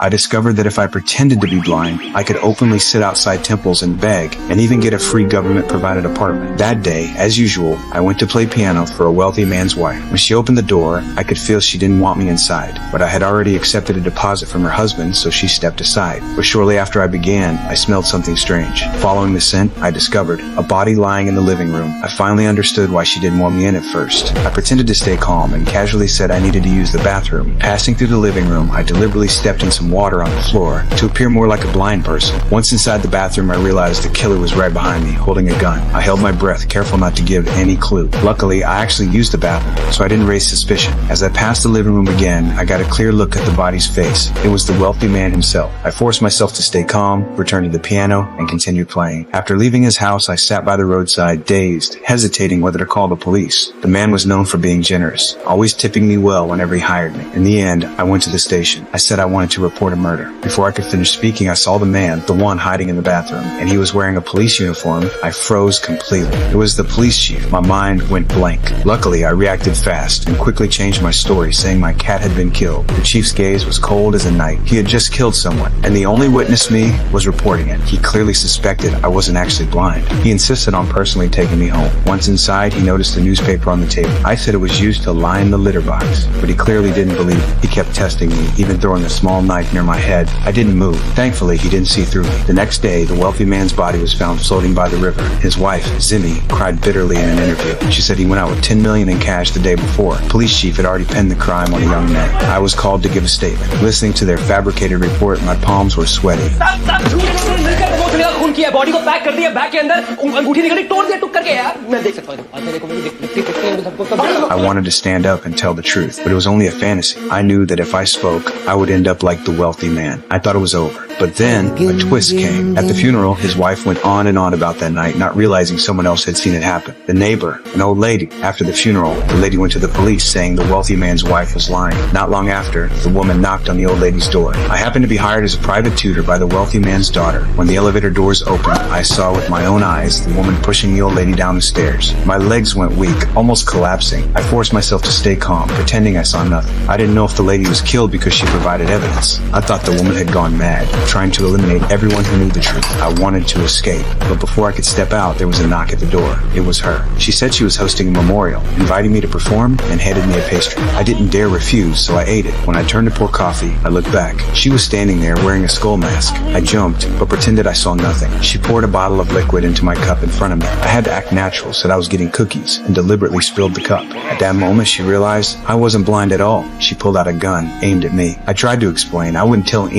I discovered that if I pretended to be blind, I could openly sit outside temples and beg, and even get a free government-provided apartment. That day, as usual, I went to play piano for a wealthy man's wife. When she opened the door, I could feel she didn't want me inside, but I had already accepted a deposit from her husband, so she stepped aside. But shortly after I began, I smelled something strange. Following the scent, I discovered a body lying in the living room. I finally understood why she didn't want me in at first. I pretended to stay calm and casually said I needed to use the bathroom. Passing through the living room, I deliberately stepped in some water on the floor to appear more like a blind person. Once inside the bathroom, I realized the killer was right behind me, holding a gun. I held my breath, careful not to give any clue. Luckily, I actually used the bathroom, so I didn't raise suspicion. As I passed the living room again, I got a clear look at the body's face. It was the wealthy man himself. I forced myself to stay calm, returned to the piano, and continued playing. After leaving his house, I sat by the roadside, dazed, hesitating whether to call the police. The man was known for being generous, always tipping me well whenever he hired me. In the end, I went to the station. I said I wanted to report a murder. Before I could finish speaking, I saw the man, the one hiding in the bathroom, and he was wearing a police uniform. I froze completely. It was the police chief. My mind went blank. Luckily, I reacted fast and quickly changed my story, saying my cat had been killed. The chief's gaze was cold as a night. He had just killed someone, and the only witness me was reporting it. He clearly suspected I wasn't actually blind. He insisted on personally taking me home. Once inside, he noticed the newspaper on the table. I said it was used to line the litter box, but he clearly didn't believe it. He kept testing me, even throwing a small knife near my head. I didn't move. Thankfully, he didn't see through me. The next day, the wealthy man's body was found floating by the river. His wife, Zimi, cried bitterly in an interview. She said he went out with $10 million in cash the day before. Police chief had already pinned the crime on a young man. I was called to give a statement. Listening to their fabricated report, my palms were sweaty. I wanted to stand up and tell the truth, but it was only a fantasy. I knew that if I spoke, I would end up like the wealthy man. I thought it was over. But then, a twist came. At the funeral, his wife went on and on about that night, not realizing someone else had seen it happen. The neighbor, an old lady. After the funeral, the lady went to the police saying the wealthy man's wife was lying. Not long after, the woman knocked on the old lady's door. I happened to be hired as a private tutor by the wealthy man's daughter. When the elevator doors opened, I saw with my own eyes the woman pushing the old lady down the stairs. My legs went weak, almost collapsing. I forced myself to stay calm, pretending I saw nothing. I didn't know if the lady was killed because she provided evidence. I thought the woman had gone mad, trying to eliminate everyone who knew the truth. I wanted to escape, but before I could step out, there was a knock at the door. It was her. She said she was hosting a memorial, inviting me to perform, and handed me a pastry. I didn't dare refuse, so I ate it. When I turned to pour coffee, I looked back. She was standing there wearing a skull mask. I jumped, but pretended I saw nothing. She poured a bottle of liquid into my cup in front of me. I had to act natural, said I was getting cookies, and deliberately spilled the cup. At that moment, she realized I wasn't blind at all. She pulled out a gun, aimed at me. I tried to explain I wouldn't tell